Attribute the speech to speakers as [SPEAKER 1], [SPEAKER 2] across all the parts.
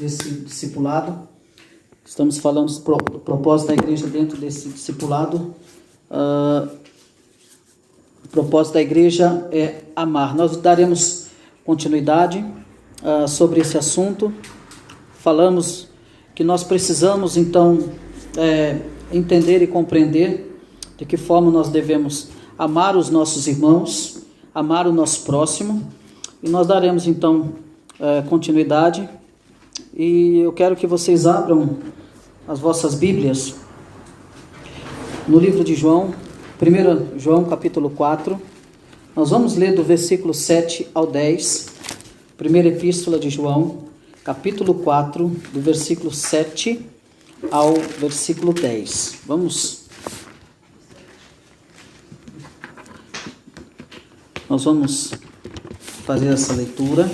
[SPEAKER 1] desse discipulado. Estamos falando do propósito da igreja dentro desse discipulado. O propósito da igreja é amar. Nós daremos continuidade sobre esse assunto. Falamos que nós precisamos, então, entender e compreender de que forma nós devemos amar os nossos irmãos, amar o nosso próximo. E nós daremos, então, continuidade. E eu quero que vocês abram as vossas Bíblias no livro de João, 1 João capítulo 4. Nós vamos ler do versículo 7 ao 10, primeira epístola de João, capítulo 4, do versículo 7 ao versículo 10. Nós vamos fazer essa leitura.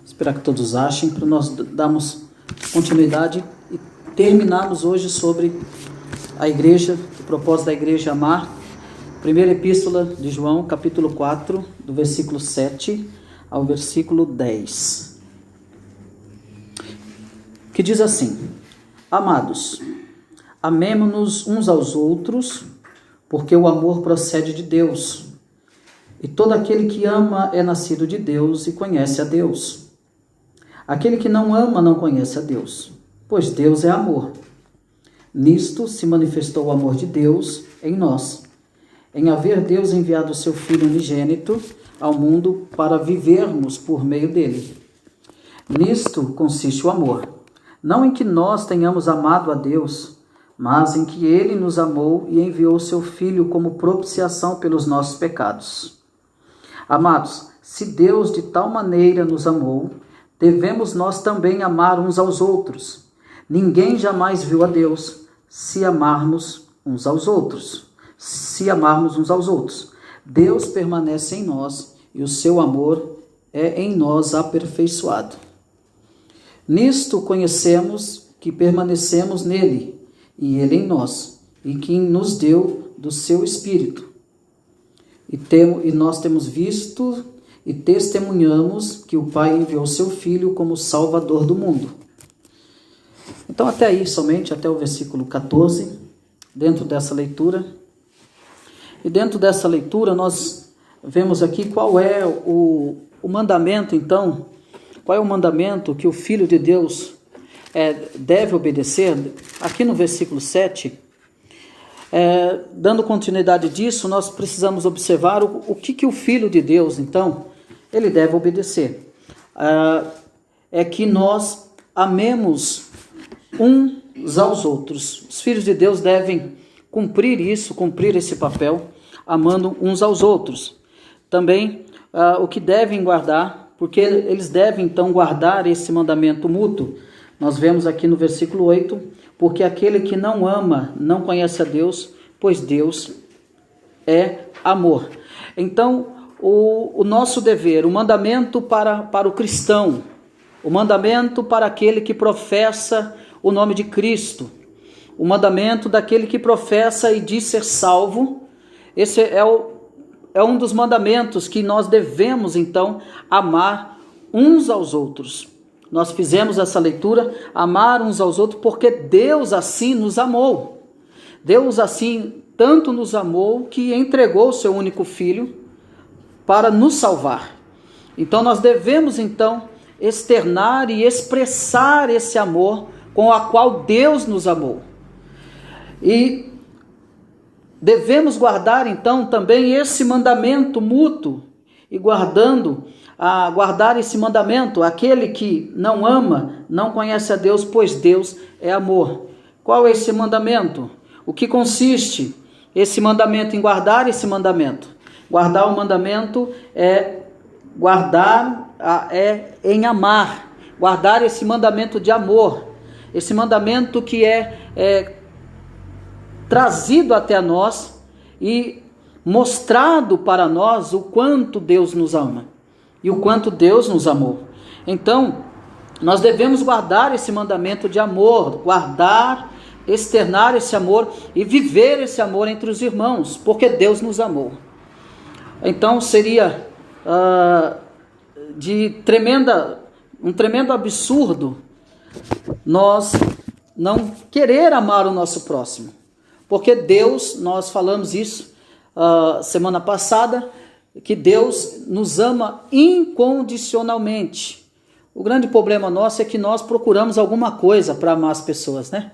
[SPEAKER 1] Esperar que todos achem, para nós darmos continuidade e terminarmos hoje sobre a igreja, o propósito da igreja amar. Primeira epístola de João, capítulo 4, do versículo 7 ao versículo 10. Que diz assim: Amados, amemo-nos uns aos outros, porque o amor procede de Deus. E todo aquele que ama é nascido de Deus e conhece a Deus. Aquele que não ama não conhece a Deus, pois Deus é amor. Nisto se manifestou o amor de Deus em nós, em haver Deus enviado o seu Filho unigênito ao mundo para vivermos por meio dele. Nisto consiste o amor, não em que nós tenhamos amado a Deus, mas em que ele nos amou e enviou o seu Filho como propiciação pelos nossos pecados. Amados, se Deus de tal maneira nos amou, devemos nós também amar uns aos outros. Ninguém jamais viu a Deus se amarmos uns aos outros. Deus permanece em nós e o seu amor é em nós aperfeiçoado. Nisto conhecemos que permanecemos nele e ele em nós, e que nos deu do seu Espírito. E nós temos visto e testemunhamos que o Pai enviou seu Filho como Salvador do mundo. Então até aí, somente até o versículo 14, dentro dessa leitura. E dentro dessa leitura nós vemos aqui qual é o mandamento, então, qual é o mandamento que o Filho de Deus deve obedecer. Aqui no versículo 7, dando continuidade disso, nós precisamos observar o que o Filho de Deus, então, ele deve obedecer. É que nós amemos uns aos outros. Os filhos de Deus devem cumprir esse papel, amando uns aos outros. Também o que devem guardar, porque eles devem então guardar esse mandamento mútuo. Nós vemos aqui no versículo 8, porque aquele que não ama não conhece a Deus, pois Deus é amor. Então, o nosso dever, o mandamento para o cristão, o mandamento para aquele que professa o nome de Cristo, o mandamento daquele que professa e diz ser salvo, esse é um dos mandamentos que nós devemos, então, amar uns aos outros. Nós fizemos essa leitura, amar uns aos outros, porque Deus assim nos amou. Deus assim tanto nos amou que entregou o seu único Filho para nos salvar. Então nós devemos, então, externar e expressar esse amor com a qual Deus nos amou. E devemos guardar, então, também esse mandamento mútuo, e guardar esse mandamento, aquele que não ama, não conhece a Deus, pois Deus é amor. Qual é esse mandamento? O que consiste esse mandamento em guardar esse mandamento? Guardar o mandamento é em amar, guardar esse mandamento de amor, esse mandamento que é trazido até nós e mostrado para nós o quanto Deus nos ama e o quanto Deus nos amou. Então, nós devemos guardar esse mandamento de amor, externar esse amor e viver esse amor entre os irmãos, porque Deus nos amou. Então seria um tremendo absurdo nós não querer amar o nosso próximo. Porque Deus, nós falamos isso semana passada, que Deus nos ama incondicionalmente. O grande problema nosso é que nós procuramos alguma coisa para amar as pessoas, né?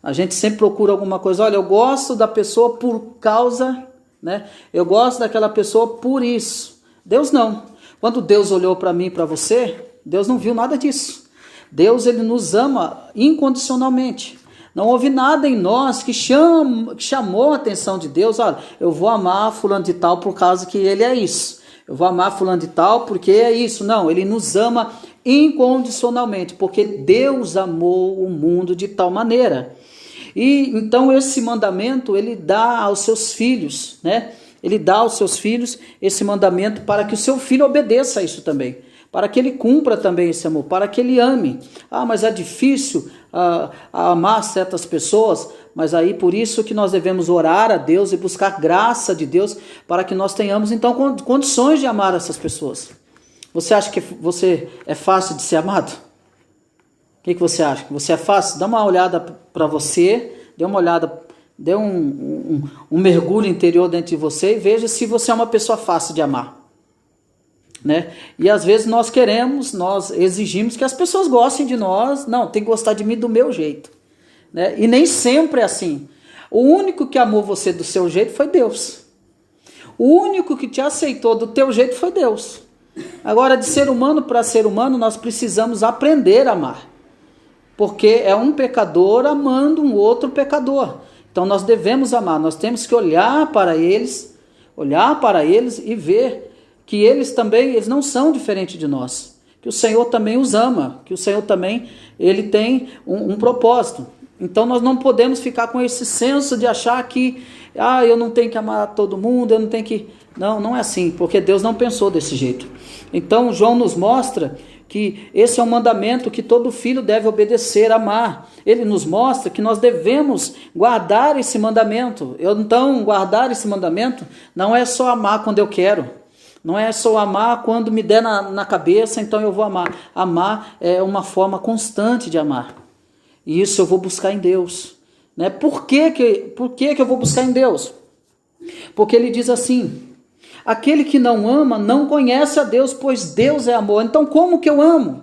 [SPEAKER 1] A gente sempre procura alguma coisa. Olha, eu gosto da pessoa por causa, né? Eu gosto daquela pessoa por isso. Deus não. Quando Deus olhou para mim e para você, Deus não viu nada disso. Deus, ele nos ama incondicionalmente. Não houve nada em nós que chamou a atenção de Deus. Olha, eu vou amar fulano de tal por causa que ele é isso. Eu vou amar fulano de tal porque é isso. Não, ele nos ama incondicionalmente, porque Deus amou o mundo de tal maneira. E então esse mandamento ele dá aos seus filhos, né? Ele dá aos seus filhos esse mandamento para que o seu filho obedeça a isso também, para que ele cumpra também esse amor, para que ele ame. Mas é difícil amar certas pessoas, mas aí por isso que nós devemos orar a Deus e buscar graça de Deus para que nós tenhamos então condições de amar essas pessoas. Você acha que você é fácil de ser amado? O que você acha? Que você é fácil? Dá uma olhada para você, dê uma olhada, dê um mergulho interior dentro de você e veja se você é uma pessoa fácil de amar, né? E às vezes nós exigimos que as pessoas gostem de nós. Não, tem que gostar de mim do meu jeito, né? E nem sempre é assim. O único que amou você do seu jeito foi Deus. O único que te aceitou do teu jeito foi Deus. Agora, de ser humano para ser humano, nós precisamos aprender a amar. Porque é um pecador amando um outro pecador. Então nós devemos amar, nós temos que olhar para eles e ver que eles não são diferentes de nós. Que o Senhor também os ama, que o Senhor também ele tem um propósito. Então nós não podemos ficar com esse senso de achar que eu não tenho que amar todo mundo, eu não tenho que... Não é assim, porque Deus não pensou desse jeito. Então João nos mostra que esse é um mandamento que todo filho deve obedecer, amar. Ele nos mostra que nós devemos guardar esse mandamento. Então, guardar esse mandamento não é só amar quando eu quero. Não é só amar quando me der na cabeça, então eu vou amar. Amar é uma forma constante de amar. E isso eu vou buscar em Deus, né? Por que eu vou buscar em Deus? Porque ele diz assim: aquele que não ama não conhece a Deus, pois Deus é amor. Então como que eu amo?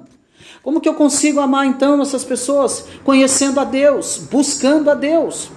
[SPEAKER 1] Como que eu consigo amar então essas pessoas? Conhecendo a Deus, buscando a Deus,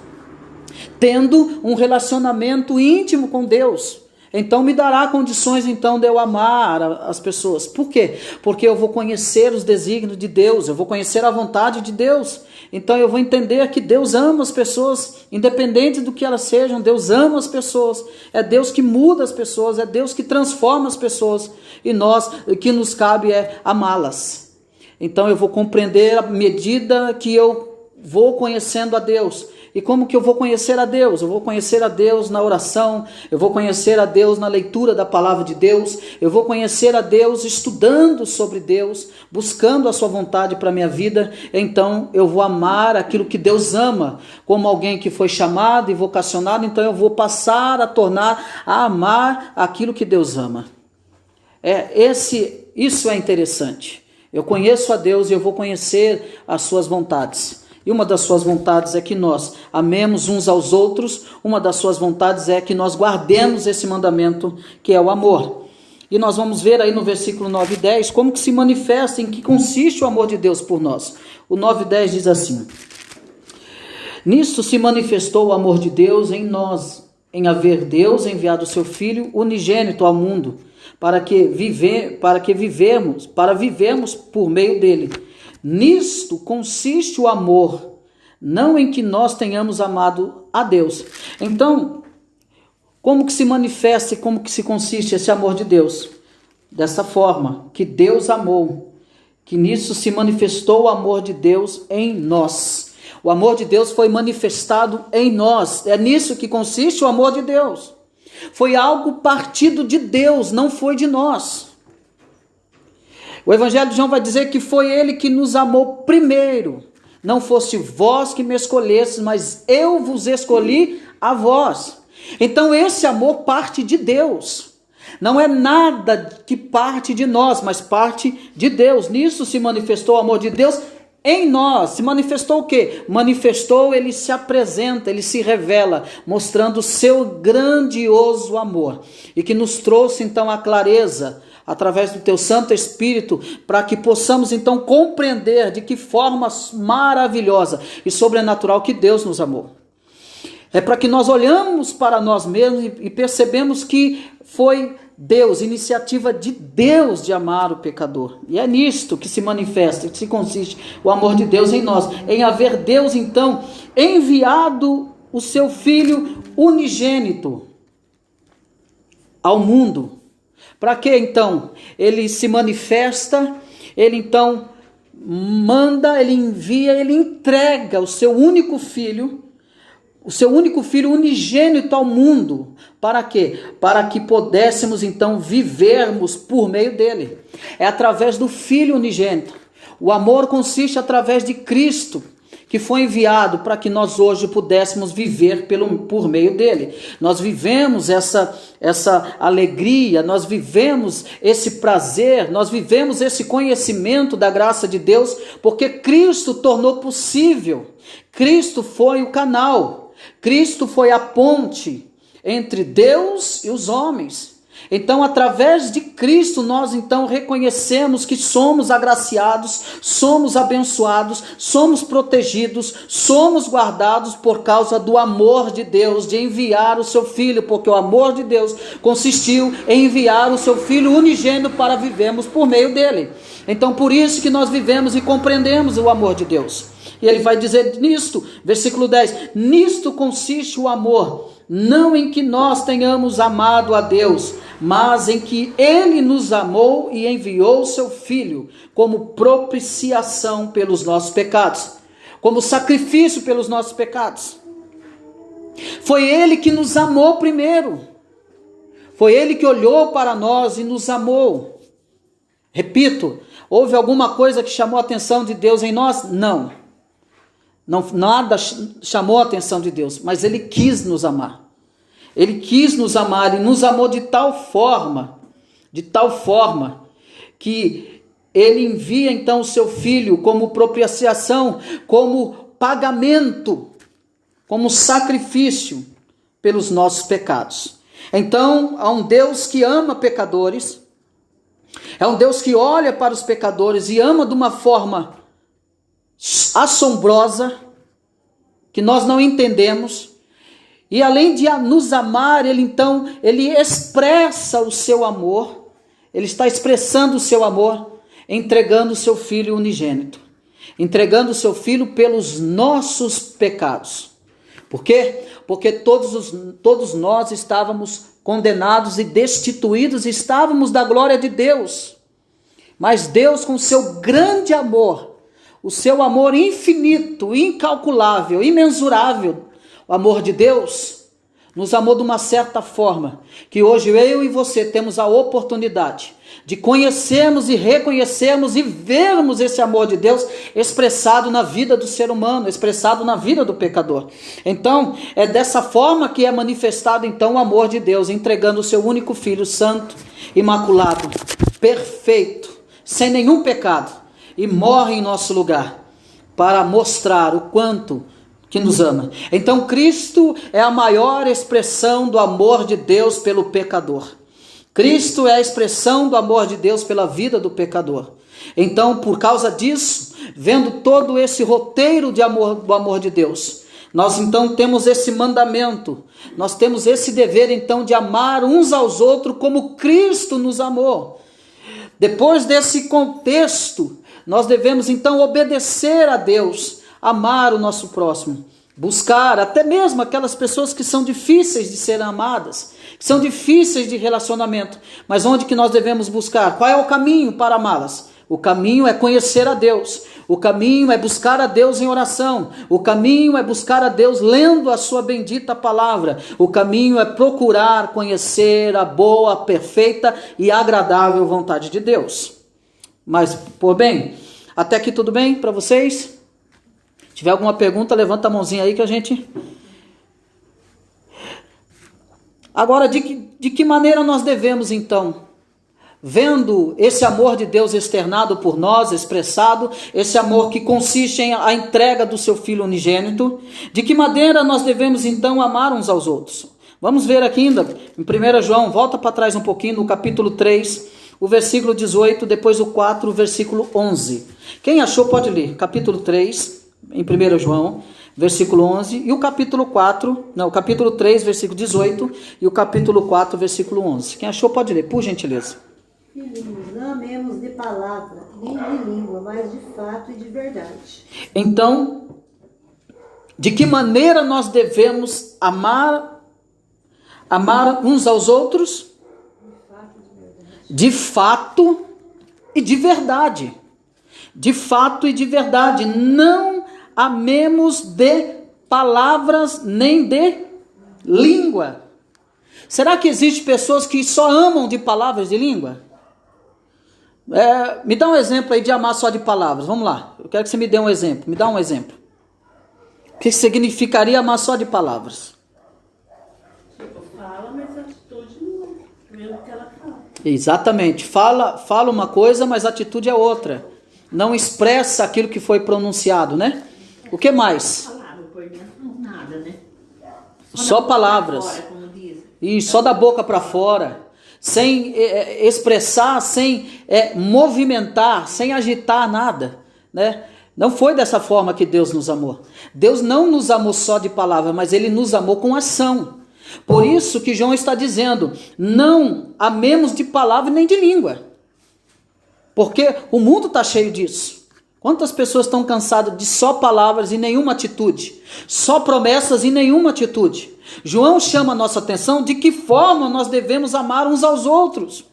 [SPEAKER 1] tendo um relacionamento íntimo com Deus. Então me dará condições então de eu amar as pessoas. Por quê? Porque eu vou conhecer os desígnios de Deus, eu vou conhecer a vontade de Deus. Então eu vou entender que Deus ama as pessoas, independente do que elas sejam. Deus ama as pessoas, é Deus que muda as pessoas, é Deus que transforma as pessoas. E nós, o que nos cabe é amá-las. Então eu vou compreender à medida que eu vou conhecendo a Deus. E como que eu vou conhecer a Deus? Eu vou conhecer a Deus na oração, eu vou conhecer a Deus na leitura da palavra de Deus, eu vou conhecer a Deus estudando sobre Deus, buscando a sua vontade para a minha vida. Então eu vou amar aquilo que Deus ama, como alguém que foi chamado e vocacionado. Então eu vou passar a amar aquilo que Deus ama. Isso é interessante. Eu conheço a Deus e eu vou conhecer as suas vontades. E uma das suas vontades é que nós amemos uns aos outros. Uma das suas vontades é que nós guardemos esse mandamento, que é o amor. E nós vamos ver aí no versículo 9 e 10 como que se manifesta, em que consiste o amor de Deus por nós. O 9 e 10 diz assim: nisto se manifestou o amor de Deus em nós, em haver Deus enviado o seu Filho unigênito ao mundo, para vivemos por meio dele. Nisto consiste o amor, não em que nós tenhamos amado a Deus. Então, como que se manifesta e como que se consiste esse amor de Deus? Dessa forma, que Deus amou, que nisso se manifestou o amor de Deus em nós. O amor de Deus foi manifestado em nós. É nisso que consiste o amor de Deus. Foi algo partido de Deus, não foi de nós. O Evangelho de João vai dizer que foi ele que nos amou primeiro. Não foste vós que me escolhestes, mas eu vos escolhi a vós. Então esse amor parte de Deus. Não é nada que parte de nós, mas parte de Deus. Nisso se manifestou o amor de Deus em nós. Se manifestou o quê? Manifestou, ele se apresenta, ele se revela, mostrando o seu grandioso amor. E que nos trouxe então a clareza, através do teu Santo Espírito, para que possamos então compreender de que forma maravilhosa e sobrenatural que Deus nos amou. É para que nós olhamos para nós mesmos e percebemos que foi Deus, iniciativa de Deus de amar o pecador. E é nisto que se manifesta, que se consiste o amor de Deus em nós. Em haver Deus, então, enviado o seu Filho unigênito ao mundo. Para que então? Ele se manifesta, ele então manda, ele envia, ele entrega o seu único filho unigênito ao mundo. Para quê? Para que pudéssemos então vivermos por meio dele. É através do Filho unigênito. O amor consiste através de Cristo, que foi enviado para que nós hoje pudéssemos viver por meio dele. Nós vivemos essa alegria, nós vivemos esse prazer, nós vivemos esse conhecimento da graça de Deus, porque Cristo tornou possível. Cristo foi o canal, Cristo foi a ponte entre Deus e os homens. Então, através de Cristo, nós então reconhecemos que somos agraciados, somos abençoados, somos protegidos, somos guardados por causa do amor de Deus, de enviar o seu Filho, porque o amor de Deus consistiu em enviar o seu Filho unigênito para vivermos por meio dele. Então, por isso que nós vivemos e compreendemos o amor de Deus. E ele vai dizer nisto, versículo 10, nisto consiste o amor, não em que nós tenhamos amado a Deus, mas em que ele nos amou e enviou o seu Filho como propiciação pelos nossos pecados, como sacrifício pelos nossos pecados. Foi ele que nos amou primeiro, foi ele que olhou para nós e nos amou. Repito, houve alguma coisa que chamou a atenção de Deus em nós? Não, nada chamou a atenção de Deus, mas ele quis nos amar. Ele quis nos amar e nos amou de tal forma, que ele envia então o seu Filho como propiciação, como pagamento, como sacrifício pelos nossos pecados. Então, há um Deus que ama pecadores, é um Deus que olha para os pecadores e ama de uma forma assombrosa, que nós não entendemos. E além de nos amar, ele expressa o seu amor, ele está expressando o seu amor, entregando o seu Filho unigênito, entregando o seu Filho pelos nossos pecados. Por quê? Porque todos nós estávamos condenados e destituídos, estávamos da glória de Deus. Mas Deus, com seu grande amor, o seu amor infinito, incalculável, imensurável, o amor de Deus nos amou de uma certa forma, que hoje eu e você temos a oportunidade de conhecermos e reconhecermos e vermos esse amor de Deus expressado na vida do ser humano, expressado na vida do pecador. Então, é dessa forma que é manifestado então o amor de Deus, entregando o seu único Filho santo, imaculado, perfeito, sem nenhum pecado, e morre em nosso lugar, para mostrar o quanto que nos ama. Então Cristo é a maior expressão do amor de Deus pelo pecador. Cristo é a expressão do amor de Deus pela vida do pecador. Então, por causa disso, vendo todo esse roteiro de amor, do amor de Deus, nós então temos esse mandamento, nós temos esse dever então de amar uns aos outros como Cristo nos amou. Depois desse contexto, nós devemos então obedecer a Deus, amar o nosso próximo, buscar até mesmo aquelas pessoas que são difíceis de serem amadas, que são difíceis de relacionamento, mas onde que nós devemos buscar? Qual é o caminho para amá-las? O caminho é conhecer a Deus, o caminho é buscar a Deus em oração, o caminho é buscar a Deus lendo a sua bendita palavra, o caminho é procurar conhecer a boa, perfeita e agradável vontade de Deus. Mas, por bem, até aqui tudo bem para vocês? Se tiver alguma pergunta, levanta a mãozinha aí que a gente... Agora, de que maneira nós devemos, então, vendo esse amor de Deus externado por nós, expressado, esse amor que consiste em a entrega do seu Filho unigênito, de que maneira nós devemos, então, amar uns aos outros? Vamos ver aqui ainda, em 1 João, volta para trás um pouquinho, no capítulo 3, o versículo 18, depois o 4, o versículo 11. Quem achou pode ler, capítulo 3, em 1 João, versículo 11, e o capítulo 3, versículo 18, e o capítulo 4, versículo 11. Quem achou pode ler, por gentileza.
[SPEAKER 2] Filhinhos, não amemos de palavra, nem de língua, mas de fato e de verdade.
[SPEAKER 1] Então, de que maneira nós devemos amar uns aos outros? De fato e de verdade. De fato e de verdade. Não amemos de palavras nem de língua. Será que existem pessoas que só amam de palavras de língua? Me dá um exemplo aí de amar só de palavras. Vamos lá. Eu quero que você me dê um exemplo. Me dá um exemplo. O que significaria amar só de palavras?
[SPEAKER 2] Fala, mas a atitude não é mesmo que ela fala.
[SPEAKER 1] Exatamente. Fala uma coisa, mas a atitude é outra. Não expressa aquilo que foi pronunciado, né? O que mais?
[SPEAKER 2] Palavra por dentro, nada, né?
[SPEAKER 1] Só palavras.
[SPEAKER 2] Fora, como diz.
[SPEAKER 1] E só da boca para fora. Sem expressar, sem movimentar, sem agitar nada, né? Não foi dessa forma que Deus nos amou. Deus não nos amou só de palavra, mas Ele nos amou com ação. Por isso que João está dizendo, não amemos de palavra nem de língua. Porque o mundo está cheio disso. Quantas pessoas estão cansadas de só palavras e nenhuma atitude? Só promessas e nenhuma atitude? João chama a nossa atenção de que forma nós devemos amar uns aos outros.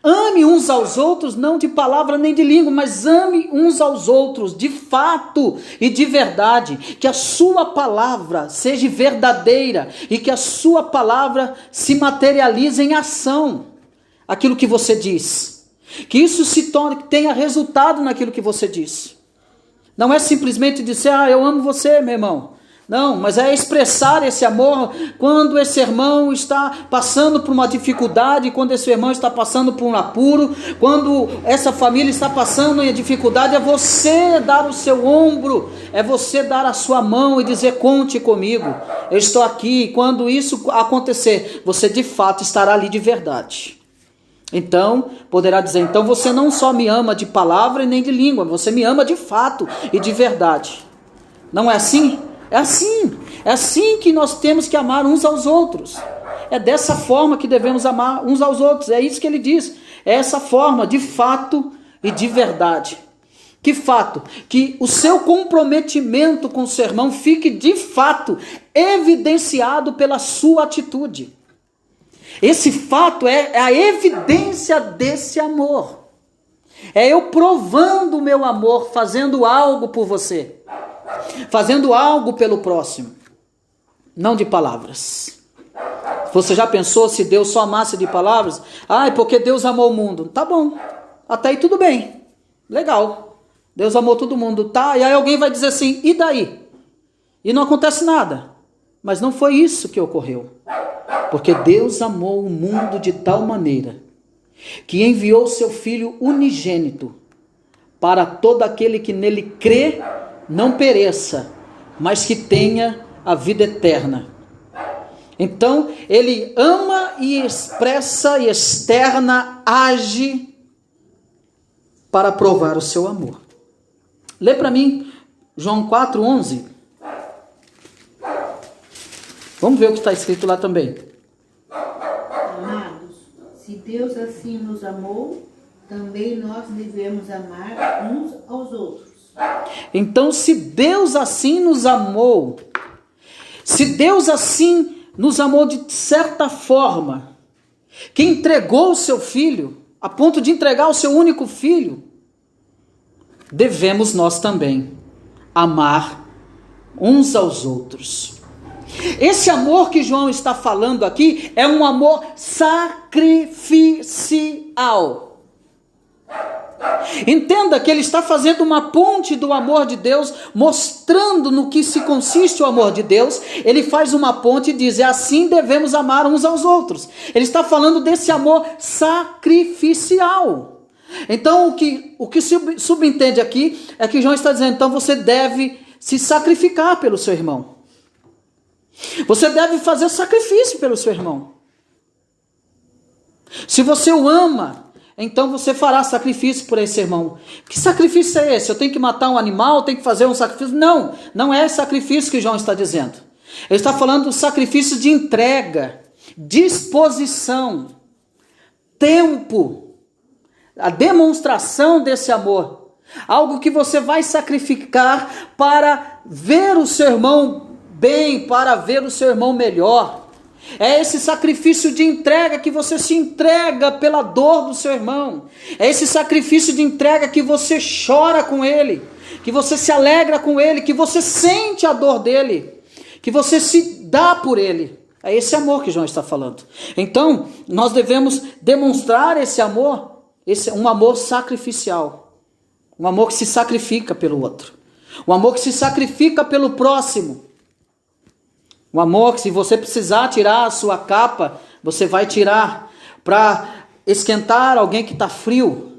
[SPEAKER 1] Ame uns aos outros, não de palavra nem de língua, mas ame uns aos outros de fato e de verdade. Que a sua palavra seja verdadeira e que a sua palavra se materialize em ação. Aquilo que você diz. Que isso se torne, que tenha resultado naquilo que você diz. Não é simplesmente dizer, eu amo você, meu irmão. Não, mas é expressar esse amor quando esse irmão está passando por uma dificuldade, quando esse irmão está passando por um apuro, quando essa família está passando em dificuldade, é você dar o seu ombro, é você dar a sua mão e dizer, conte comigo, eu estou aqui. Quando isso acontecer, você de fato estará ali de verdade. Então, poderá dizer, então você não só me ama de palavra e nem de língua, você me ama de fato e de verdade. Não é assim? É assim que nós temos que amar uns aos outros. É dessa forma que devemos amar uns aos outros. É isso que ele diz. É essa forma, de fato e de verdade. Que fato? Que o seu comprometimento com o seu irmão fique de fato evidenciado pela sua atitude. Esse fato é a evidência desse amor. É eu provando o meu amor, fazendo algo por você. Fazendo algo pelo próximo, não de palavras. Você já pensou se Deus só amasse de palavras? Porque Deus amou o mundo. Tá bom, até aí tudo bem, legal. Deus amou todo mundo, tá? E aí alguém vai dizer assim, e daí? E não acontece nada. Mas não foi isso que ocorreu. Porque Deus amou o mundo de tal maneira que enviou seu Filho unigênito para todo aquele que nele crê, não pereça, mas que tenha a vida eterna. Então, ele ama e expressa e externa, age para provar o seu amor. Lê para mim João 4:11. Vamos ver o que está escrito lá também.
[SPEAKER 2] Amados, se Deus assim nos amou, também nós devemos amar uns aos outros.
[SPEAKER 1] Então, se Deus assim nos amou, se Deus assim nos amou de certa forma, que entregou o seu filho, a ponto de entregar o seu único filho, devemos nós também amar uns aos outros. Esse amor que João está falando aqui é um amor sacrificial. Entenda que ele está fazendo uma ponte do amor de Deus, mostrando no que se consiste o amor de Deus. Ele faz uma ponte e diz: é assim devemos amar uns aos outros. Ele está falando desse amor sacrificial. Então o que subentende aqui é que João está dizendo: então você deve se sacrificar pelo seu irmão. Você deve fazer sacrifício pelo seu irmão. Se você o ama, então você fará sacrifício por esse irmão. Que sacrifício é esse? Eu tenho que matar um animal? Eu tenho que fazer um sacrifício? Não, não é sacrifício que João está dizendo. Ele está falando do sacrifício de entrega, disposição, tempo, a demonstração desse amor. Algo que você vai sacrificar para ver o seu irmão bem, para ver o seu irmão melhor. É esse sacrifício de entrega que você se entrega pela dor do seu irmão. É esse sacrifício de entrega que você chora com ele, que você se alegra com ele, que você sente a dor dele, que você se dá por ele. É esse amor que João está falando. Então, nós devemos demonstrar esse amor, um amor sacrificial. Um amor que se sacrifica pelo outro. Um amor que se sacrifica pelo próximo. Um amor que, se você precisar tirar a sua capa, você vai tirar para esquentar alguém que está frio.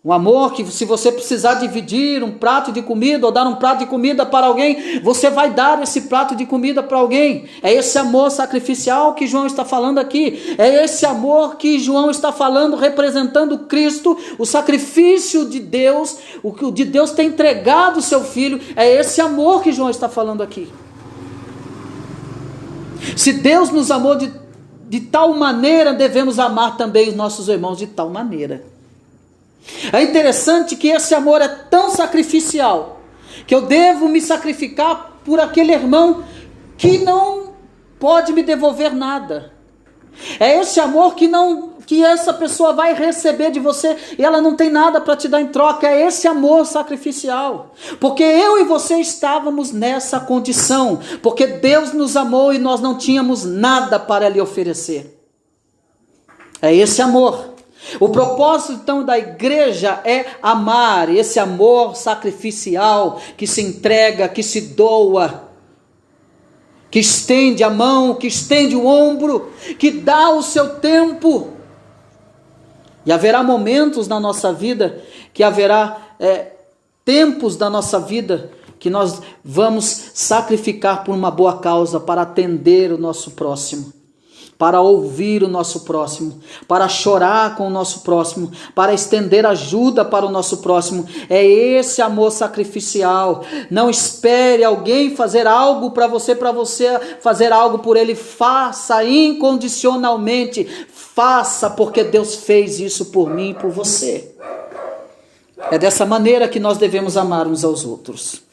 [SPEAKER 1] Um amor que, se você precisar dividir um prato de comida ou dar um prato de comida para alguém, você vai dar esse prato de comida para alguém. É esse amor sacrificial que João está falando aqui. É esse amor que João está falando, representando Cristo, o sacrifício de Deus, o que de Deus tem entregado o seu Filho. É esse amor que João está falando aqui. Se Deus nos amou de tal maneira, devemos amar também os nossos irmãos de tal maneira. É interessante que esse amor é tão sacrificial, que eu devo me sacrificar por aquele irmão que não pode me devolver nada. É esse amor que essa pessoa vai receber de você e ela não tem nada para te dar em troca. É esse amor sacrificial. Porque eu e você estávamos nessa condição. Porque Deus nos amou e nós não tínhamos nada para lhe oferecer. É esse amor. O propósito então da igreja é amar. Esse amor sacrificial que se entrega, que se doa, que estende a mão, que estende o ombro, que dá o seu tempo. E haverá momentos na nossa vida, que haverá tempos da nossa vida, que nós vamos sacrificar por uma boa causa, para atender o nosso próximo, para ouvir o nosso próximo, para chorar com o nosso próximo, para estender ajuda para o nosso próximo. É esse amor sacrificial. Não espere alguém fazer algo para você fazer algo por ele. Faça incondicionalmente. Faça, porque Deus fez isso por mim e por você. É dessa maneira que nós devemos amar uns aos outros.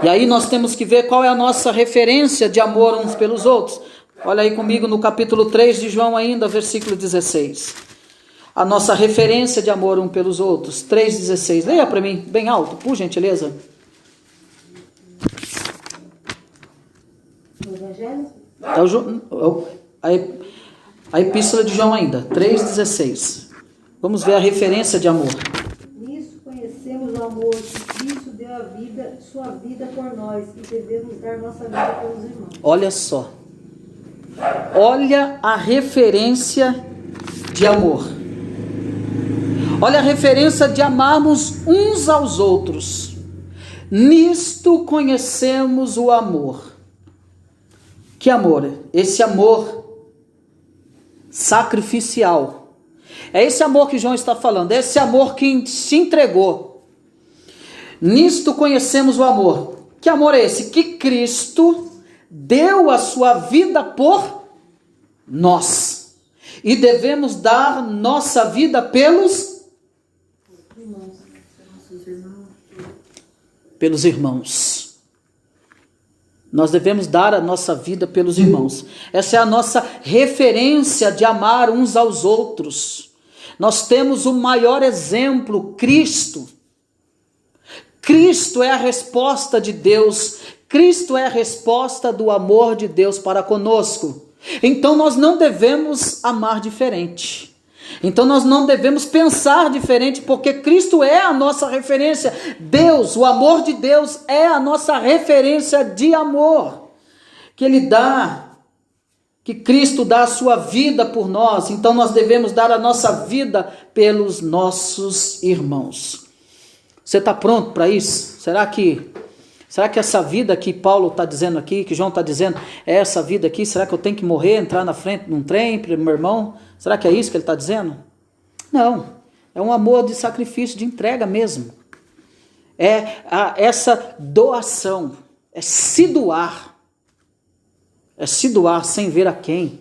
[SPEAKER 1] E aí nós temos que ver qual é a nossa referência de amor uns pelos outros. Olha aí comigo no capítulo 3 de João ainda, versículo 16. A nossa referência de amor uns pelos outros. 3,16. Leia para mim, bem alto, por gentileza.
[SPEAKER 2] O Evangelho?
[SPEAKER 1] A epístola de João ainda, 3,16. Vamos ver a referência de amor.
[SPEAKER 3] Nisso conhecemos o amor que Cristo deu sua vida por nós, e devemos dar nossa vida pelos irmãos.
[SPEAKER 1] Olha só. Olha a referência de amor. Olha a referência de amarmos uns aos outros. Nisto conhecemos o amor. Que amor? Esse amor sacrificial. É esse amor que João está falando. É esse amor que se entregou. Nisto conhecemos o amor. Que amor é esse? Que Cristo deu a sua vida por nós. E devemos dar nossa vida pelos irmãos. Nós devemos dar a nossa vida pelos irmãos. Essa é a nossa referência de amar uns aos outros. Nós temos o maior exemplo, Cristo. Cristo é a resposta de Deus. Cristo é a resposta do amor de Deus para conosco. Então nós não devemos amar diferente. Então nós não devemos pensar diferente, porque Cristo é a nossa referência. Deus, o amor de Deus é a nossa referência de amor, que Ele dá, que Cristo dá a sua vida por nós. Então nós devemos dar a nossa vida pelos nossos irmãos. Você está pronto para isso? Será que essa vida que Paulo está dizendo aqui, que João está dizendo, é essa vida aqui? Será que eu tenho que morrer, entrar na frente de um trem para meu irmão? Será que é isso que ele está dizendo? Não, é um amor de sacrifício, de entrega mesmo. Essa doação, é se doar sem ver a quem.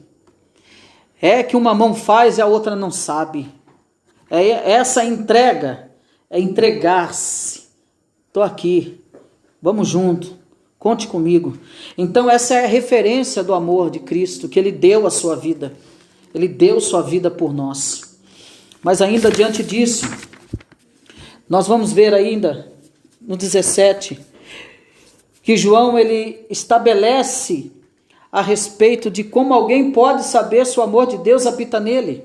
[SPEAKER 1] É que uma mão faz e a outra não sabe. Essa entrega, é entregar-se. Estou aqui. Vamos junto, conte comigo. Então essa é a referência do amor de Cristo, que Ele deu a sua vida. Ele deu sua vida por nós. Mas ainda diante disso, nós vamos ver ainda no 17, que João ele estabelece a respeito de como alguém pode saber se o amor de Deus habita nele.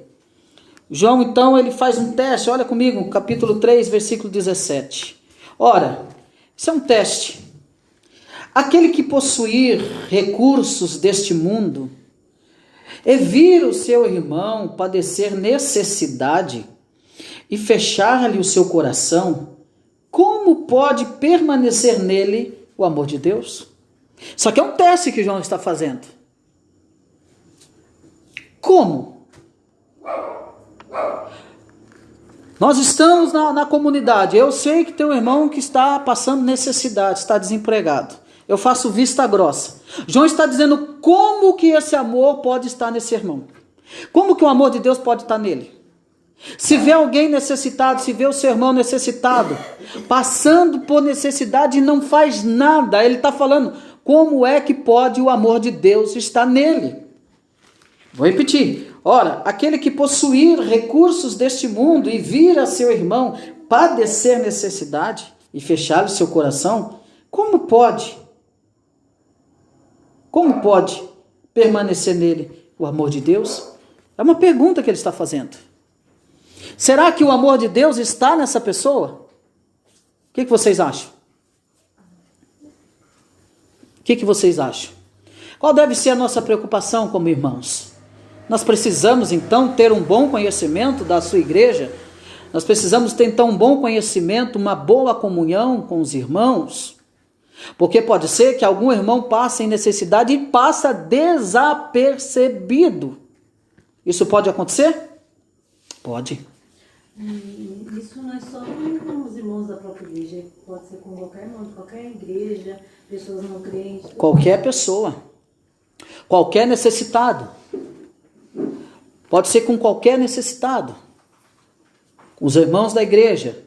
[SPEAKER 1] João então ele faz um teste, olha comigo, capítulo 3, versículo 17. Ora, isso é um teste. Aquele que possuir recursos deste mundo e vir o seu irmão padecer necessidade e fechar-lhe o seu coração, como pode permanecer nele o amor de Deus? Só que é um teste que João está fazendo. Como? Nós estamos na comunidade. Eu sei que tem um irmão que está passando necessidade, está desempregado. Eu faço vista grossa. João está dizendo como que esse amor pode estar nesse irmão. Como que o amor de Deus pode estar nele? Se vê alguém necessitado, se vê o seu irmão necessitado, passando por necessidade e não faz nada, ele está falando, como é que pode o amor de Deus estar nele? Vou repetir. Ora, aquele que possuir recursos deste mundo e vir a seu irmão padecer necessidade e fechar o seu coração, como pode permanecer nele o amor de Deus? É uma pergunta que ele está fazendo. Será que o amor de Deus está nessa pessoa? O que vocês acham? O que vocês acham? Qual deve ser a nossa preocupação como irmãos? Nós precisamos então ter um bom conhecimento da sua igreja. Nós precisamos ter então um bom conhecimento, uma boa comunhão com os irmãos. Porque pode ser que algum irmão passe em necessidade e passa desapercebido. Isso pode acontecer? Pode.
[SPEAKER 3] Isso não é só com os irmãos da própria igreja, pode ser com qualquer irmão de qualquer igreja, pessoas não crentes.
[SPEAKER 1] Qualquer pessoa, qualquer necessitado. Pode ser com qualquer necessitado. Com os irmãos da igreja,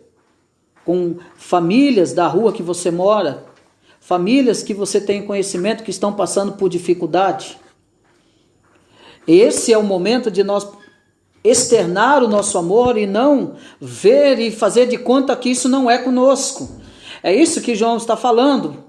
[SPEAKER 1] com famílias da rua que você mora, famílias que você tem conhecimento que estão passando por dificuldade. Esse é o momento de nós externar o nosso amor e não ver e fazer de conta que isso não é conosco. É isso que João está falando.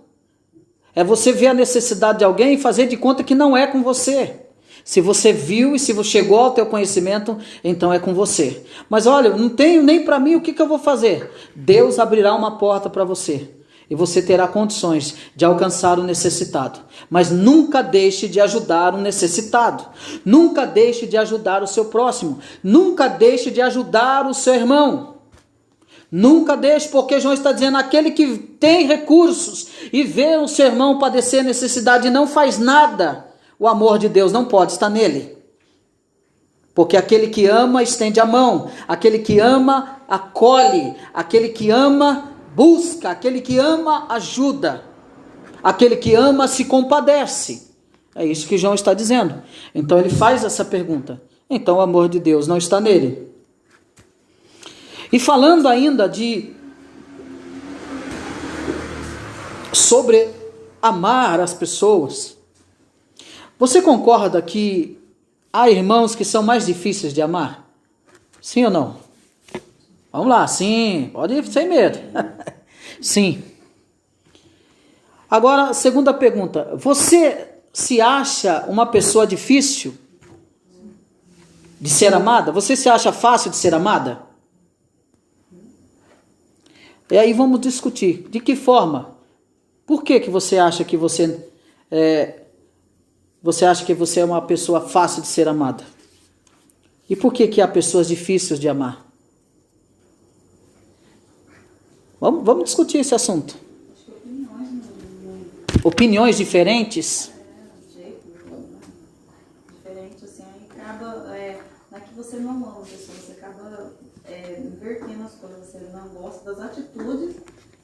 [SPEAKER 1] É você ver a necessidade de alguém e fazer de conta que não é com você. Se você viu e se chegou ao teu conhecimento, então é com você. Mas olha, eu não tenho nem para mim, o que eu vou fazer? Deus abrirá uma porta para você. E você terá condições de alcançar o necessitado. Mas nunca deixe de ajudar o necessitado. Nunca deixe de ajudar o seu próximo. Nunca deixe de ajudar o seu irmão. Nunca deixe, porque João está dizendo, aquele que tem recursos e vê o seu irmão padecer necessidade e não faz nada, o amor de Deus não pode estar nele. Porque aquele que ama estende a mão. Aquele que ama acolhe. Aquele que ama busca, aquele que ama ajuda, aquele que ama se compadece. É isso que João está dizendo. Então ele faz essa pergunta. Então o amor de Deus não está nele. E falando ainda sobre amar as pessoas, você concorda que há irmãos que são mais difíceis de amar? Sim ou não? Vamos lá, sim, pode ir sem medo. Sim. Agora, segunda pergunta. Você se acha uma pessoa difícil? de ser amada? Você se acha fácil de ser amada? E aí vamos discutir. De que forma? Por que você acha que você acha que você é uma pessoa fácil de ser amada? E por que há pessoas difíceis de amar? Vamos discutir esse assunto. Opiniões diferentes?
[SPEAKER 4] Diferente, assim, aí acaba, não é que você não ama a pessoa, você acaba invertendo as coisas, você não gosta das atitudes,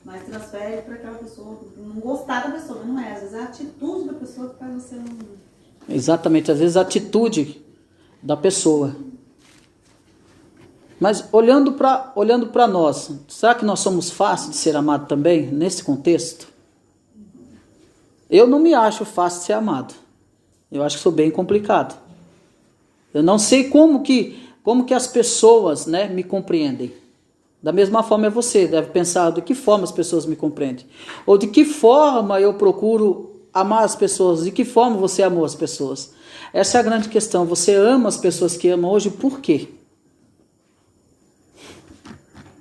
[SPEAKER 4] mas transfere para aquela pessoa, não gostar da pessoa, mas não é, às vezes é a atitude da pessoa que faz você não...
[SPEAKER 1] Exatamente, às vezes a atitude da pessoa. Mas olhando para nós, será que nós somos fáceis de ser amados também, nesse contexto? Eu não me acho fácil de ser amado. Eu acho que sou bem complicado. Eu não sei como que as pessoas, né, me compreendem. Da mesma forma você deve pensar de que forma as pessoas me compreendem. Ou de que forma eu procuro amar as pessoas, de que forma você amou as pessoas. Essa é a grande questão. Você ama as pessoas que amam hoje, por quê?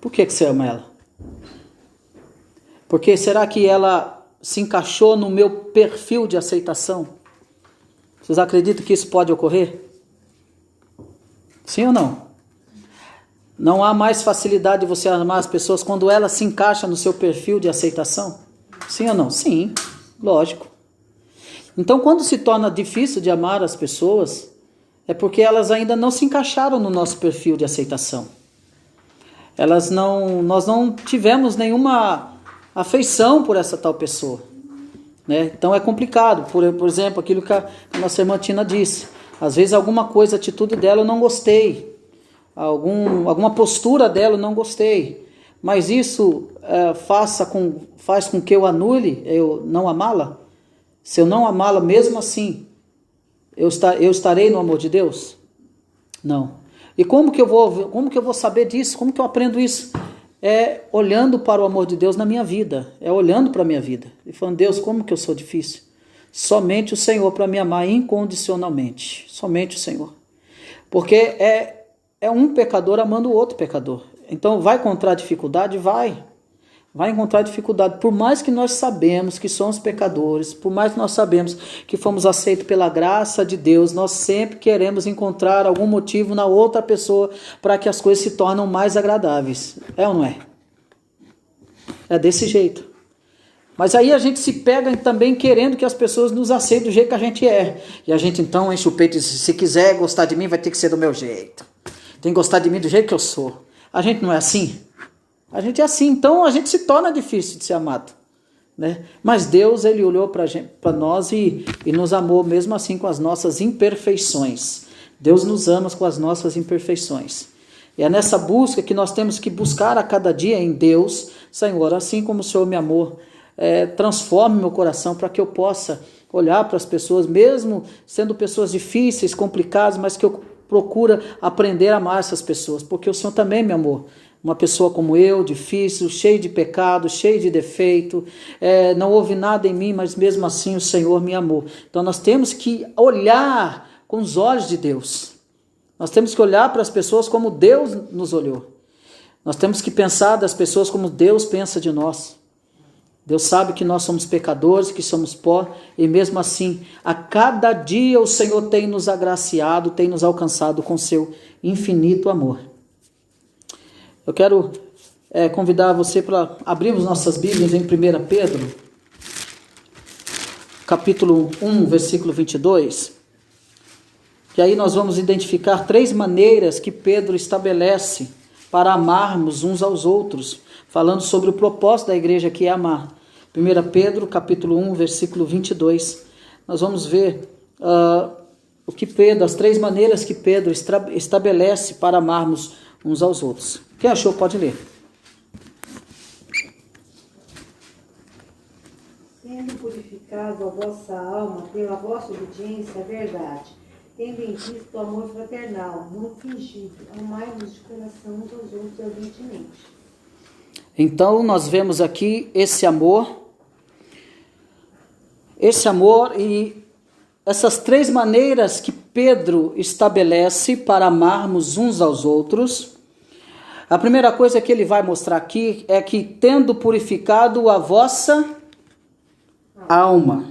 [SPEAKER 1] Por que você ama ela? Porque será que ela se encaixou no meu perfil de aceitação? Vocês acreditam que isso pode ocorrer? Sim ou não? Não há mais facilidade de você amar as pessoas quando ela se encaixa no seu perfil de aceitação? Sim ou não? Sim, lógico. Então, quando se torna difícil de amar as pessoas, é porque elas ainda não se encaixaram no nosso perfil de aceitação. Nós não tivemos nenhuma afeição por essa tal pessoa, né? Então é complicado. Por exemplo, aquilo que a nossa irmã Tina disse. Às vezes alguma coisa, atitude dela eu não gostei. Alguma postura dela eu não gostei. Mas isso faz com que eu anule, eu não amá-la? Se eu não amá-la mesmo assim, eu estarei no amor de Deus? Não. E como que eu vou saber disso? Como que eu aprendo isso? É olhando para o amor de Deus na minha vida. É olhando para a minha vida. E falando, Deus, como que eu sou difícil? Somente o Senhor para me amar incondicionalmente. Somente o Senhor. Porque é um pecador amando o outro pecador. Então vai encontrar dificuldade? Vai encontrar dificuldade. Por mais que nós sabemos que somos pecadores, por mais que nós sabemos que fomos aceitos pela graça de Deus, nós sempre queremos encontrar algum motivo na outra pessoa para que as coisas se tornem mais agradáveis. É ou não é? É desse jeito. Mas aí a gente se pega também querendo que as pessoas nos aceitem do jeito que a gente é. E a gente então enche o peito e diz, se quiser gostar de mim, vai ter que ser do meu jeito. Tem que gostar de mim do jeito que eu sou. A gente não é assim? A gente é assim, então a gente se torna difícil de ser amado, né? Mas Deus, Ele olhou para nós e nos amou mesmo assim com as nossas imperfeições. Deus nos ama com as nossas imperfeições. E é nessa busca que nós temos que buscar a cada dia em Deus, Senhor, assim como o Senhor me amou, transforme meu coração para que eu possa olhar para as pessoas, mesmo sendo pessoas difíceis, complicadas, mas que eu procure aprender a amar essas pessoas, porque o Senhor também me amou. Uma pessoa como eu, difícil, cheio de pecado, cheio de defeito, não houve nada em mim, mas mesmo assim o Senhor me amou. Então nós temos que olhar com os olhos de Deus. Nós temos que olhar para as pessoas como Deus nos olhou. Nós temos que pensar das pessoas como Deus pensa de nós. Deus sabe que nós somos pecadores, que somos pó, e mesmo assim, a cada dia o Senhor tem nos agraciado, tem nos alcançado com seu infinito amor. Eu quero convidar você para abrirmos nossas Bíblias em 1 Pedro, capítulo 1, versículo 22. E aí nós vamos identificar 3 maneiras que Pedro estabelece para amarmos uns aos outros, falando sobre o propósito da igreja, que é amar. 1 Pedro, capítulo 1, versículo 22. Nós vamos ver as 3 maneiras que Pedro estabelece para amarmos uns aos outros. Quem achou pode ler.
[SPEAKER 3] Sendo purificado a vossa alma pela vossa obediência à verdade, tendo em vista o amor fraternal, não fingido, amai-vos de coração uns aos outros ardentemente.
[SPEAKER 1] Então nós vemos aqui esse amor essas três maneiras que Pedro estabelece para amarmos uns aos outros. A primeira coisa que ele vai mostrar aqui é que tendo purificado a vossa alma,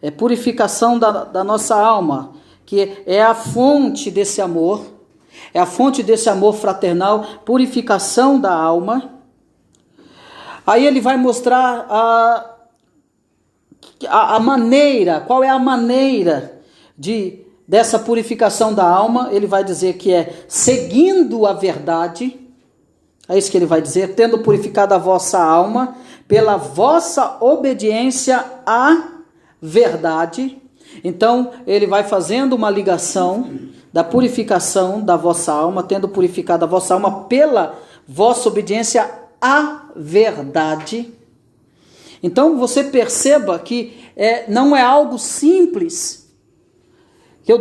[SPEAKER 1] é purificação da nossa alma, que é a fonte desse amor, é a fonte desse amor fraternal, purificação da alma. Aí ele vai mostrar a maneira, qual é a maneira dessa purificação da alma. Ele vai dizer que é seguindo a verdade, é isso que ele vai dizer, tendo purificado a vossa alma pela vossa obediência à verdade. Então ele vai fazendo uma ligação da purificação da vossa alma, tendo purificado a vossa alma pela vossa obediência à verdade. Então você perceba que não é algo simples, que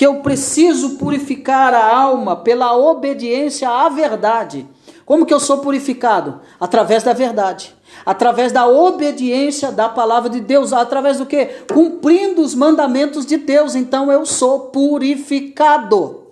[SPEAKER 1] eu preciso purificar a alma pela obediência à verdade. Como que eu sou purificado? Através da verdade, através da obediência da palavra de Deus, através do quê? Cumprindo os mandamentos de Deus. Então eu sou purificado.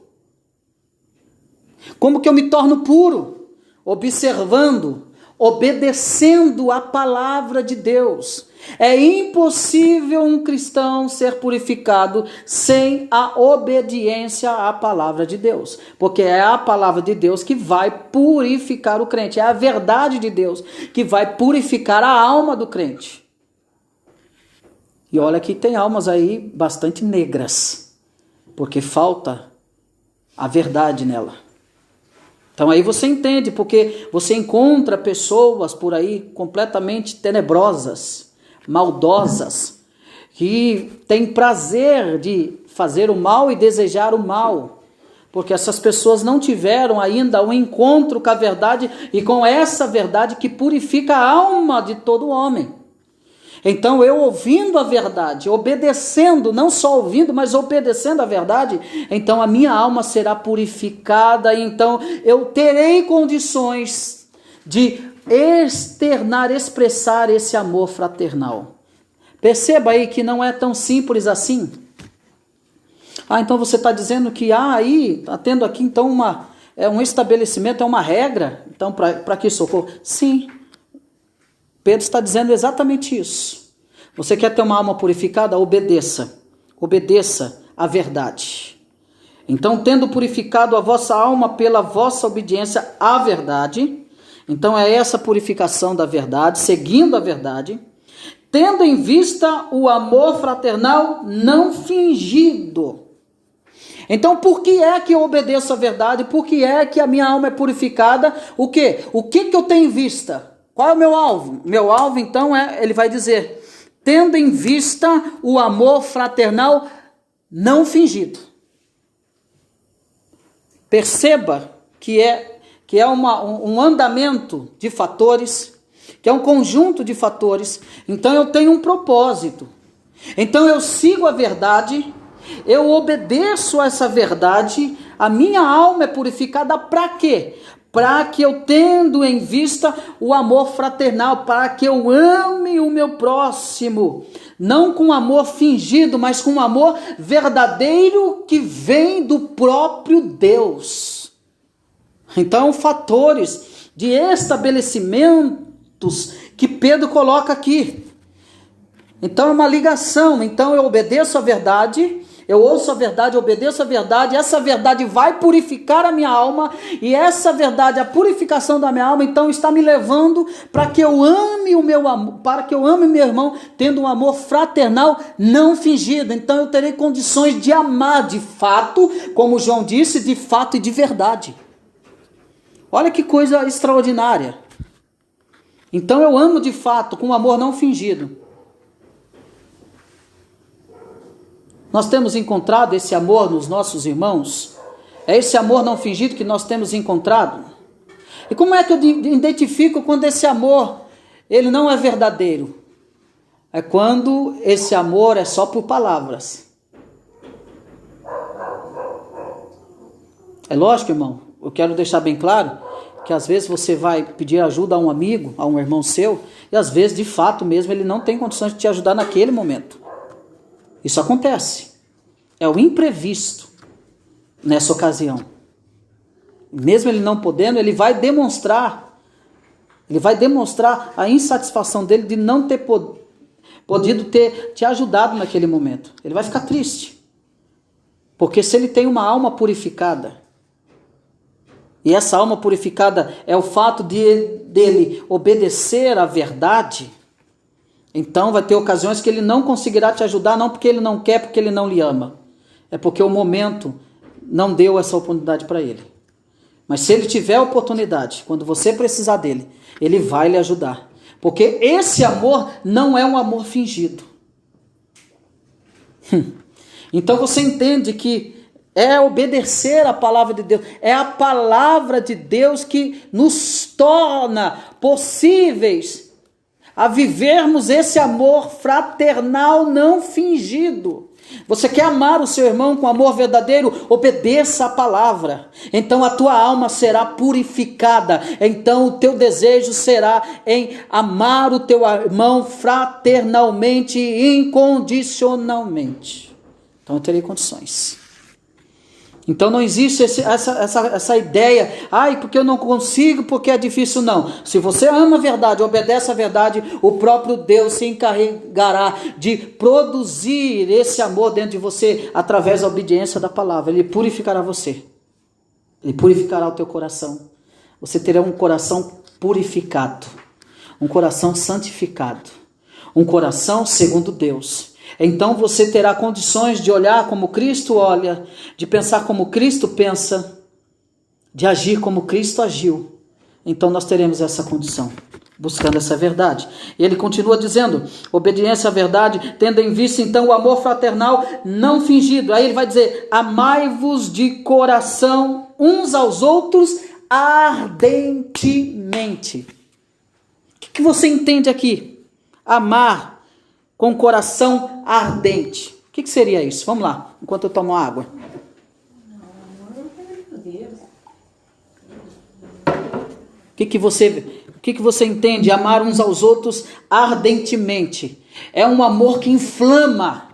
[SPEAKER 1] Como que eu me torno puro? Observando, obedecendo a palavra de Deus. É impossível um cristão ser purificado sem a obediência à palavra de Deus, porque é a palavra de Deus que vai purificar o crente, é a verdade de Deus que vai purificar a alma do crente. E olha que tem almas aí bastante negras, porque falta a verdade nela. Então aí você entende, porque você encontra pessoas por aí completamente tenebrosas, maldosas, que têm prazer de fazer o mal e desejar o mal, porque essas pessoas não tiveram ainda um encontro com a verdade e com essa verdade que purifica a alma de todo homem. Então eu ouvindo a verdade, obedecendo, não só ouvindo, mas obedecendo a verdade, então a minha alma será purificada, então eu terei condições de expressar esse amor fraternal. Perceba aí que não é tão simples assim. Então você está dizendo que aí, está tendo aqui então um estabelecimento, é uma regra, então para que socorro? Sim, Pedro está dizendo exatamente isso. Você quer ter uma alma purificada? Obedeça à verdade. Então, tendo purificado a vossa alma pela vossa obediência à verdade, então é essa purificação da verdade, seguindo a verdade, tendo em vista o amor fraternal não fingido. Então, por que é que eu obedeço à verdade? Por que é que a minha alma é purificada? O quê? O que eu tenho em vista? Qual é o meu alvo? Meu alvo, então, ele vai dizer, tendo em vista o amor fraternal não fingido. Perceba que é um andamento de fatores, que é um conjunto de fatores. Então eu tenho um propósito. Então eu sigo a verdade, eu obedeço a essa verdade, a minha alma é purificada para quê? Para que eu tendo em vista o amor fraternal, para que eu ame o meu próximo, não com amor fingido, mas com amor verdadeiro que vem do próprio Deus. Então, fatores de estabelecimentos que Pedro coloca aqui. Então, é uma ligação. Então, eu obedeço a verdade, eu ouço a verdade, obedeço a verdade, essa verdade vai purificar a minha alma, e essa verdade, a purificação da minha alma, então está me levando para que eu ame o meu amor, para que eu ame meu irmão, tendo um amor fraternal não fingido. Então eu terei condições de amar de fato, como João disse, de fato e de verdade. Olha que coisa extraordinária. Então eu amo de fato, com amor não fingido. Nós temos encontrado esse amor nos nossos irmãos? É esse amor não fingido que nós temos encontrado? E como é que eu identifico quando esse amor, ele não é verdadeiro? É quando esse amor é só por palavras. É lógico, irmão, eu quero deixar bem claro que às vezes você vai pedir ajuda a um amigo, a um irmão seu, e às vezes, de fato mesmo, ele não tem condições de te ajudar naquele momento. Isso acontece. É o imprevisto nessa ocasião. Mesmo ele não podendo, ele vai demonstrar a insatisfação dele de não ter podido ter te ajudado naquele momento. Ele vai ficar triste. Porque se ele tem uma alma purificada, e essa alma purificada é o fato dele obedecer à verdade, então vai ter ocasiões que ele não conseguirá te ajudar, não porque ele não quer, porque ele não lhe ama. É porque o momento não deu essa oportunidade para ele. Mas se ele tiver a oportunidade, quando você precisar dele, ele vai lhe ajudar. Porque esse amor não é um amor fingido. Então você entende que é obedecer a palavra de Deus. É a palavra de Deus que nos torna possíveis a vivermos esse amor fraternal não fingido. Você quer amar o seu irmão com amor verdadeiro? Obedeça a palavra. Então a tua alma será purificada. Então o teu desejo será em amar o teu irmão fraternalmente e incondicionalmente. Então eu terei condições. Então não existe essa ideia, porque eu não consigo, porque é difícil, não. Se você ama a verdade, obedece a verdade, o próprio Deus se encarregará de produzir esse amor dentro de você, através da obediência da palavra. Ele purificará você, ele purificará o teu coração. Você terá um coração purificado, um coração santificado, um coração segundo Deus. Então você terá condições de olhar como Cristo olha, de pensar como Cristo pensa, de agir como Cristo agiu. Então nós teremos essa condição, buscando essa verdade. E ele continua dizendo, obediência à verdade, tendo em vista então o amor fraternal não fingido. Aí ele vai dizer, amai-vos de coração uns aos outros ardentemente. O que você entende aqui? Amar com coração ardente. O que seria isso? Vamos lá, enquanto eu tomo água. O que você entende? Amar uns aos outros ardentemente. É um amor que inflama.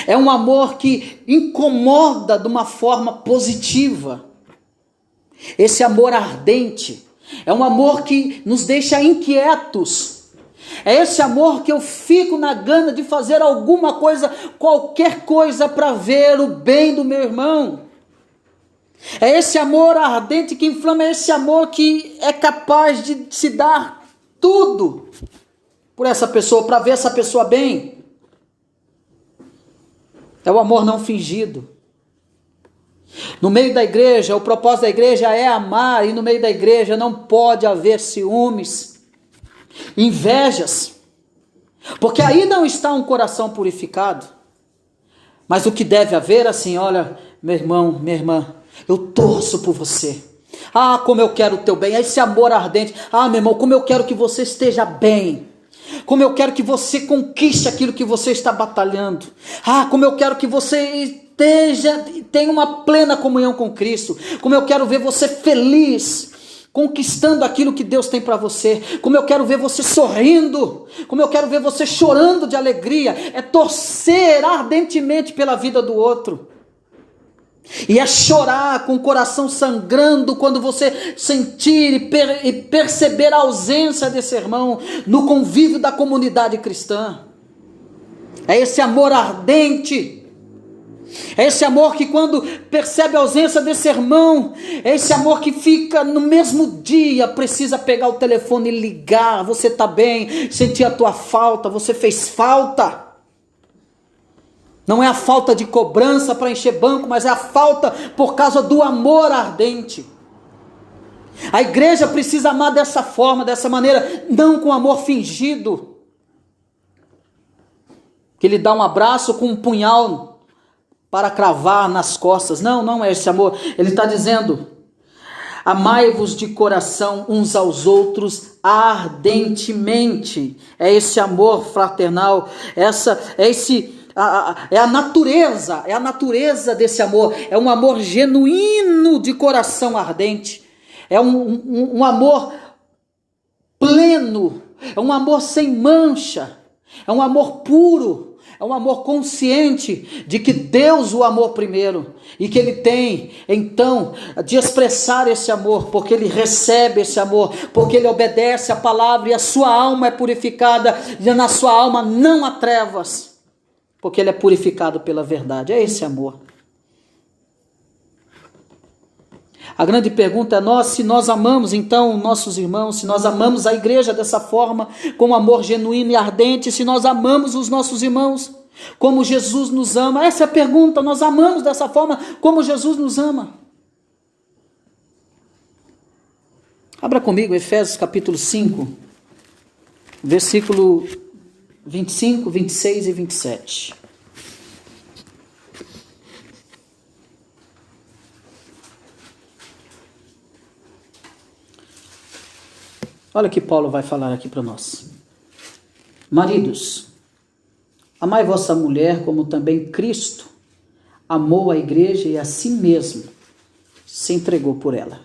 [SPEAKER 1] É um amor que incomoda de uma forma positiva. Esse amor ardente é um amor que nos deixa inquietos. É esse amor que eu fico na gana de fazer alguma coisa, qualquer coisa, para ver o bem do meu irmão. É esse amor ardente que inflama, é esse amor que é capaz de se dar tudo por essa pessoa, para ver essa pessoa bem. É o amor não fingido. No meio da igreja, o propósito da igreja é amar, e no meio da igreja não pode haver ciúmes, invejas, porque aí não está um coração purificado. Mas o que deve haver assim, olha, meu irmão, minha irmã, eu torço por você. Como eu quero o teu bem, esse amor ardente. Meu irmão, como eu quero que você esteja bem. Como eu quero que você conquiste aquilo que você está batalhando. Como eu quero que você tenha uma plena comunhão com Cristo. Como eu quero ver você feliz, conquistando aquilo que Deus tem para você. Como eu quero ver você sorrindo. Como eu quero ver você chorando de alegria. É torcer ardentemente pela vida do outro. E é chorar com o coração sangrando quando você sentir e perceber a ausência desse irmão no convívio da comunidade cristã. É esse amor ardente. É esse amor que quando percebe a ausência desse irmão, é esse amor que fica no mesmo dia, precisa pegar o telefone e ligar. Você está bem? Senti a tua falta, você fez falta. Não é a falta de cobrança para encher banco, mas é a falta por causa do amor ardente. A igreja precisa amar dessa forma, dessa maneira, não com amor fingido, que lhe dá um abraço com um punhal para cravar nas costas. Não é esse amor. Ele está dizendo, amai-vos de coração uns aos outros ardentemente. É esse amor fraternal, é a natureza desse amor. É um amor genuíno de coração ardente. É um amor pleno, é um amor sem mancha. É um amor puro, é um amor consciente de que Deus o amou primeiro e que ele tem, então, de expressar esse amor, porque ele recebe esse amor, porque ele obedece a palavra e a sua alma é purificada e na sua alma não há trevas, porque ele é purificado pela verdade. É esse amor. A grande pergunta é se nós amamos então nossos irmãos, se nós amamos a igreja dessa forma, com amor genuíno e ardente, se nós amamos os nossos irmãos, como Jesus nos ama. Essa é a pergunta, nós amamos dessa forma, como Jesus nos ama. Abra comigo Efésios capítulo 5, versículo 25, 26 e 27. Olha o que Paulo vai falar aqui para nós. Maridos, amai vossa mulher como também Cristo amou a igreja e a si mesmo se entregou por ela.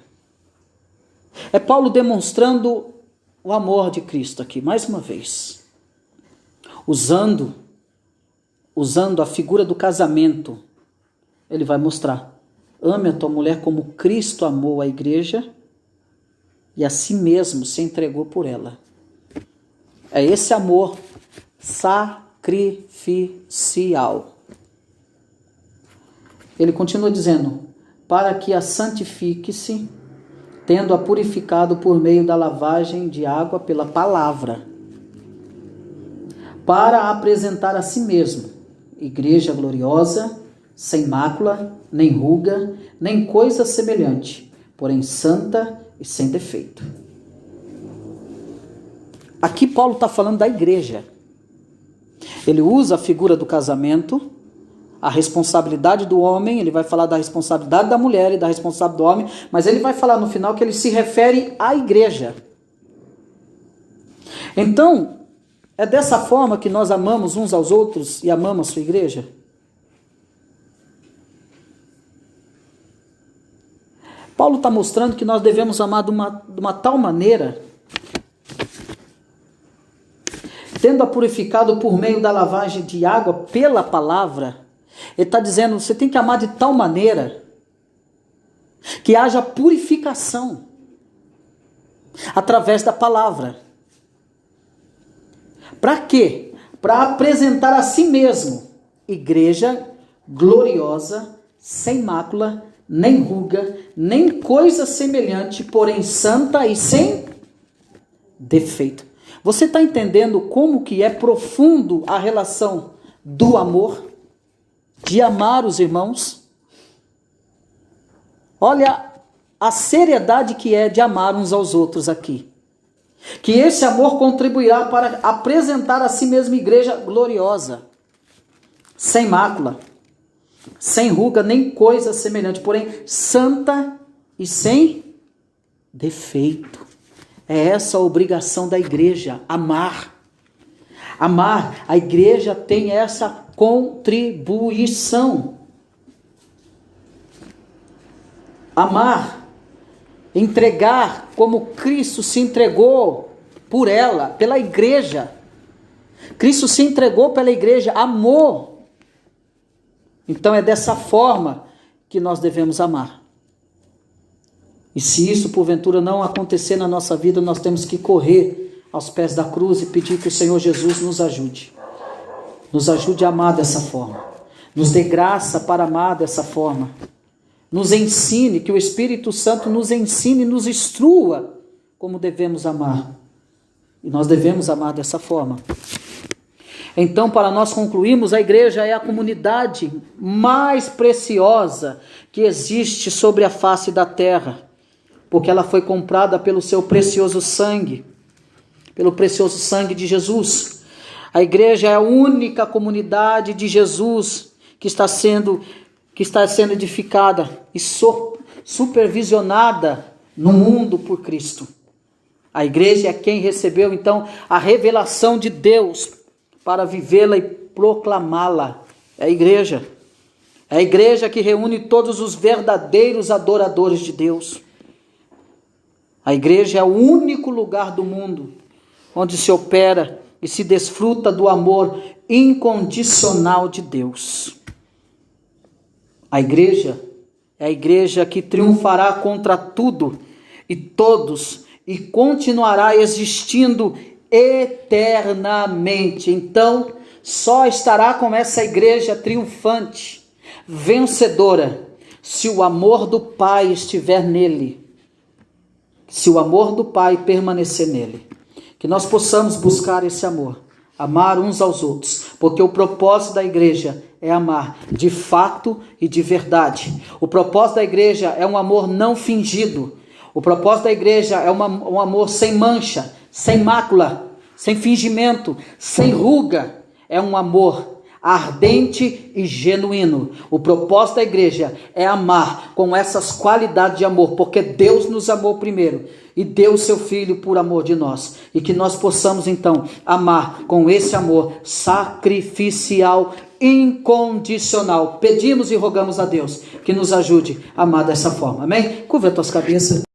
[SPEAKER 1] É Paulo demonstrando o amor de Cristo aqui, mais uma vez. Usando a figura do casamento, ele vai mostrar. Ame a tua mulher como Cristo amou a igreja e a si mesmo se entregou por ela. É esse amor sacrificial. Ele continua dizendo, para que a santifique-se, tendo-a purificado por meio da lavagem de água pela palavra, para apresentar a si mesmo, igreja gloriosa, sem mácula, nem ruga, nem coisa semelhante, porém santa e sem defeito. Aqui Paulo está falando da igreja. Ele usa a figura do casamento, a responsabilidade do homem, ele vai falar da responsabilidade da mulher e da responsabilidade do homem, mas ele vai falar no final que ele se refere à igreja. Então, é dessa forma que nós amamos uns aos outros e amamos a sua igreja? Paulo está mostrando que nós devemos amar de uma tal maneira, tendo-a purificado por meio da lavagem de água pela palavra. Ele está dizendo, você tem que amar de tal maneira que haja purificação através da palavra. Para quê? Para apresentar a si mesmo igreja gloriosa, sem mácula, nem ruga, nem coisa semelhante, porém santa e sem defeito. Você está entendendo como que é profundo a relação do amor? De amar os irmãos? Olha a seriedade que é de amar uns aos outros aqui. Que esse amor contribuirá para apresentar a si mesmo igreja gloriosa, sem mácula, sem ruga, nem coisa semelhante, porém santa e sem defeito. É essa a obrigação da igreja, amar. Amar, a igreja tem essa contribuição. Amar, entregar como Cristo se entregou por ela, pela igreja. Cristo se entregou pela igreja, amou. Então é dessa forma que nós devemos amar. E se isso porventura não acontecer na nossa vida, nós temos que correr aos pés da cruz e pedir que o Senhor Jesus nos ajude. Nos ajude a amar dessa forma. Nos dê graça para amar dessa forma. Nos ensine, que o Espírito Santo nos ensine, nos instrua como devemos amar. E nós devemos amar dessa forma. Então, para nós concluirmos, a igreja é a comunidade mais preciosa que existe sobre a face da terra, porque ela foi comprada pelo seu precioso sangue, pelo precioso sangue de Jesus. A igreja é a única comunidade de Jesus que está sendo edificada e supervisionada no mundo por Cristo. A igreja é quem recebeu, então, a revelação de Deus para vivê-la e proclamá-la. É a igreja. É a igreja que reúne todos os verdadeiros adoradores de Deus. A igreja é o único lugar do mundo onde se opera e se desfruta do amor incondicional de Deus. A igreja é a igreja que triunfará contra tudo e todos e continuará existindo eternamente. Então, só estará com essa igreja triunfante, vencedora, se o amor do Pai estiver nele, se o amor do Pai permanecer nele. Que nós possamos buscar esse amor, amar uns aos outros, porque o propósito da igreja é amar de fato e de verdade. O propósito da igreja é um amor não fingido. O propósito da igreja é um amor sem mancha, sem mácula, sem fingimento, sem ruga. É um amor ardente e genuíno. O propósito da igreja é amar com essas qualidades de amor, porque Deus nos amou primeiro e deu o seu Filho por amor de nós. E que nós possamos então amar com esse amor sacrificial, incondicional. Pedimos e rogamos a Deus que nos ajude a amar dessa forma. Amém? Curva as tuas cabeças.